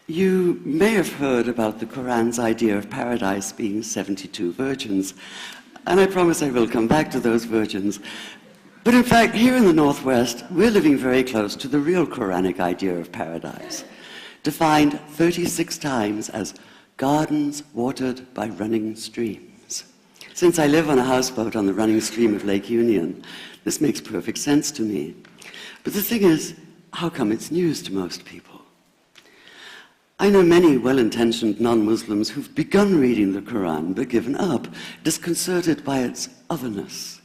You may have heard about the Quran's idea of paradise being 72 virgins, and I promise I will come back to those virgins. But in fact, here in the Northwest, we're living very close to the real Quranic idea of paradise, defined 36 times as gardens watered by running streams. Since I live on a houseboat on the running stream of Lake Union, this makes perfect sense to me. But the thing is, how come it's news to most people? I know many well-intentioned non-Muslims who've begun reading the Quran but given up, disconcerted by its otherness.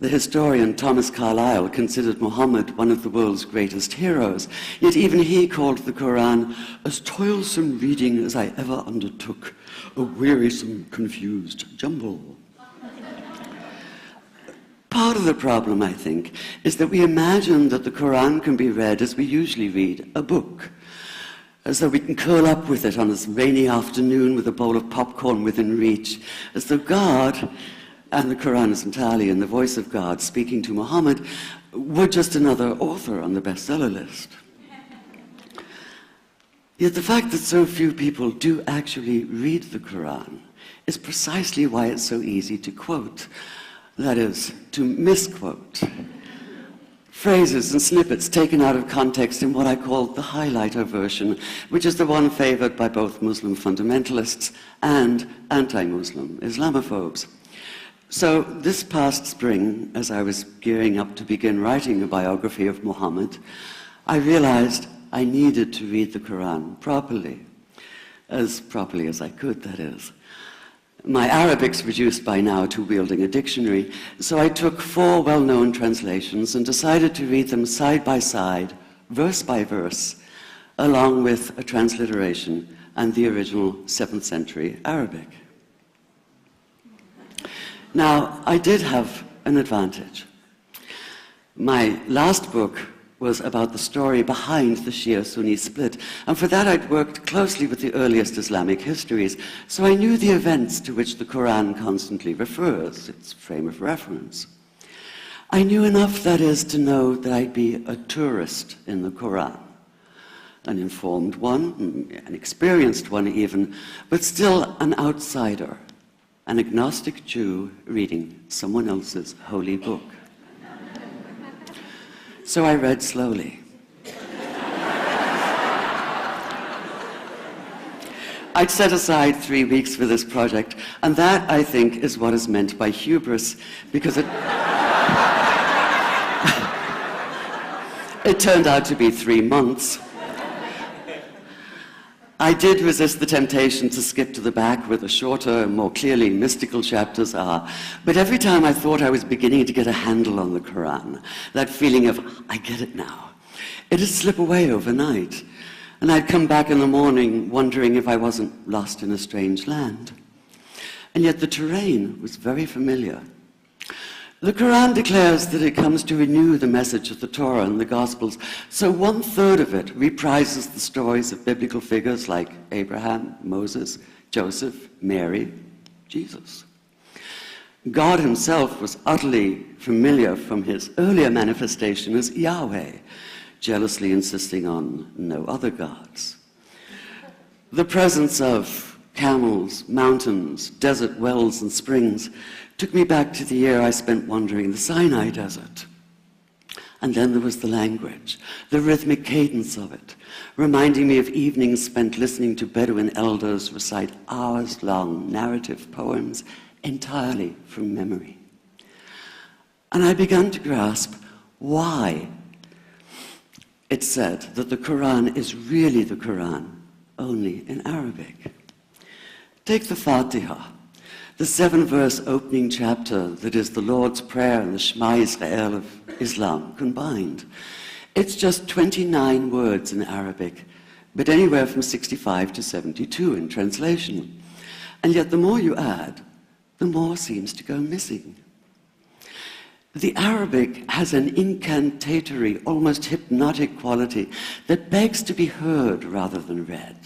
The historian Thomas Carlyle considered Muhammad one of the world's greatest heroes, yet even he called the Quran as toilsome reading as I ever undertook, a wearisome, confused jumble. Part of the problem, I think, is that we imagine that the Quran can be read as we usually read a book, as though we can curl up with it on a rainy afternoon with a bowl of popcorn within reach, as though God, and the Quran is entirely in the voice of God speaking to Muhammad, were just another author on the bestseller list. Yet the fact that so few people do actually read the Quran is precisely why it's so easy to quote, that is, to misquote. Phrases and snippets taken out of context in what I call the highlighter version, which is the one favored by both Muslim fundamentalists and anti-Muslim Islamophobes. So this past spring, as I was gearing up to begin writing a biography of Muhammad, I realized I needed to read the Quran properly as I could, that is. My Arabic's reduced by now to wielding a dictionary, so I took 4 well-known translations and decided to read them side by side, verse by verse, along with a transliteration and the original 7th century Arabic. Now, I did have an advantage. My last book was about the story behind the Shia-Sunni split, and for that I'd worked closely with the earliest Islamic histories, so I knew the events to which the Quran constantly refers, its frame of reference. I knew enough, that is, to know that I'd be a tourist in the Quran, an informed one, an experienced one even, but still an outsider, an agnostic Jew reading someone else's holy book. So I read slowly. I'd set aside 3 weeks for this project, and that, I think, is what is meant by hubris, because it turned out to be 3 months. I did resist the temptation to skip to the back where the shorter, more clearly mystical chapters are, but every time I thought I was beginning to get a handle on the Quran, that feeling of, I get it now, it'd slip away overnight, and I'd come back in the morning wondering if I wasn't lost in a strange land. And yet the terrain was very familiar. The Quran declares that it comes to renew the message of the Torah and the Gospels, so 1/3 of it reprises the stories of biblical figures like Abraham, Moses, Joseph, Mary, Jesus. God himself was utterly familiar from his earlier manifestation as Yahweh, jealously insisting on no other gods. The presence of camels, mountains, desert wells and springs took me back to the year I spent wandering in the Sinai desert. And then there was the language, the rhythmic cadence of it, reminding me of evenings spent listening to Bedouin elders recite hours-long narrative poems entirely from memory. And I began to grasp why it's said that the Quran is really the Quran, only in Arabic. Take the Fatiha, the 7-verse opening chapter that is the Lord's Prayer and the Shema Israel of Islam combined. It's just 29 words in Arabic, but anywhere from 65 to 72 in translation. And yet the more you add, the more seems to go missing. The Arabic has an incantatory, almost hypnotic quality that begs to be heard rather than read,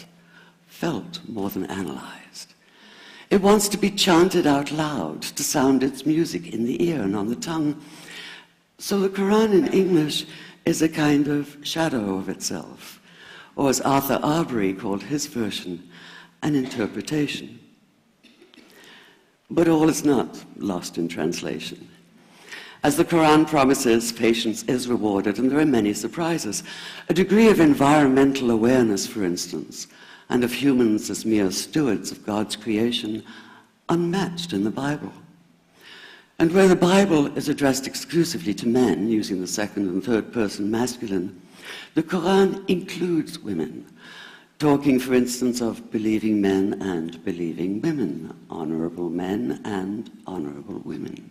felt more than analyzed. It wants to be chanted out loud, to sound its music in the ear and on the tongue. So the Quran in English is a kind of shadow of itself, or as Arthur Arbery called his version, an interpretation. But all is not lost in translation. As the Quran promises, patience is rewarded, and there are many surprises. A degree of environmental awareness, for instance, and of humans as mere stewards of God's creation, unmatched in the Bible. And where the Bible is addressed exclusively to men, using the second and third person masculine, the Quran includes women, talking, for instance, of believing men and believing women, honorable men and honorable women.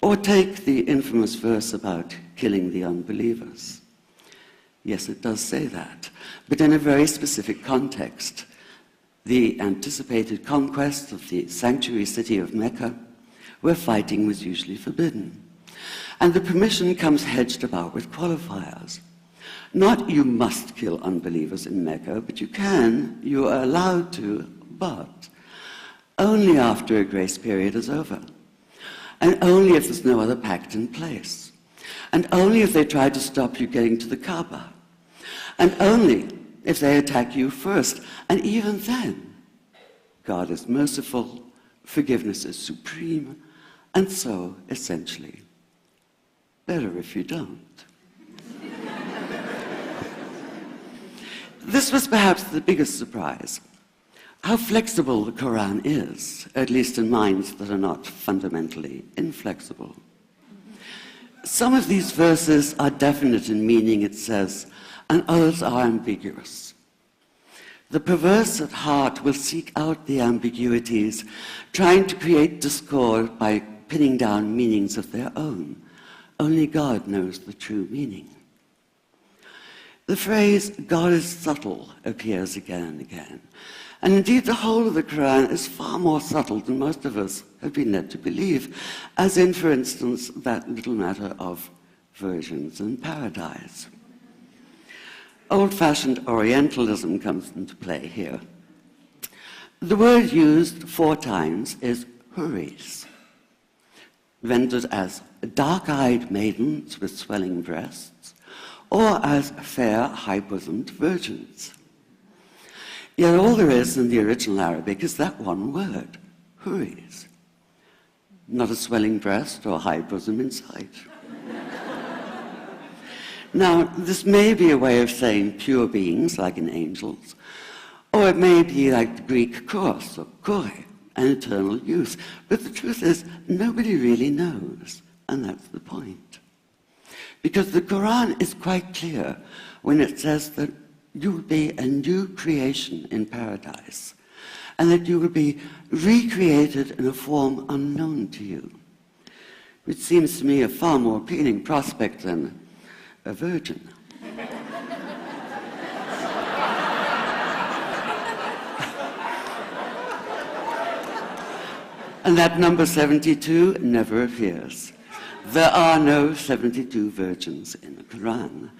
Or take the infamous verse about killing the unbelievers. Yes, it does say that, but in a very specific context. The anticipated conquest of the sanctuary city of Mecca, where fighting was usually forbidden. And the permission comes hedged about with qualifiers. Not you must kill unbelievers in Mecca, but you are allowed to, but only after a grace period is over. And only if there's no other pact in place. And only if they try to stop you getting to the Kaaba. And only if they attack you first. And even then, God is merciful, forgiveness is supreme, and so, essentially, better if you don't. This was perhaps the biggest surprise. How flexible the Quran is, at least in minds that are not fundamentally inflexible. Some of these verses are definite in meaning, it says, and others are ambiguous. The perverse at heart will seek out the ambiguities, trying to create discord by pinning down meanings of their own. Only God knows the true meaning. The phrase, God is subtle, appears again and again. And indeed, the whole of the Quran is far more subtle than most of us have been led to believe, as in, for instance, that little matter of virgins and paradise. Old-fashioned Orientalism comes into play here. The word used 4 times is huris, rendered as dark-eyed maidens with swelling breasts, or as fair, high-bosomed virgins. Yet all there is in the original Arabic is that one word, huris. Not a swelling breast or high bosom in sight. Now, this may be a way of saying pure beings, like in angels, or it may be like the Greek kos, or kore, an eternal youth. But the truth is, nobody really knows, and that's the point. Because the Quran is quite clear when it says that you will be a new creation in paradise, and that you will be recreated in a form unknown to you, which seems to me a far more appealing prospect than a virgin. And that number 72 never appears. There are no 72 virgins in the Quran.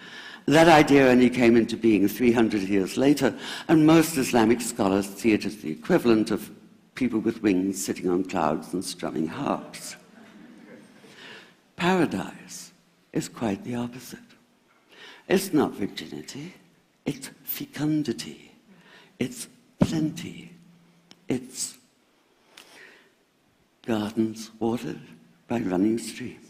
That idea only came into being 300 years later, and most Islamic scholars see it as the equivalent of people with wings sitting on clouds and strumming harps. Paradise is quite the opposite. It's not virginity, it's fecundity, it's plenty, it's gardens watered by running streams.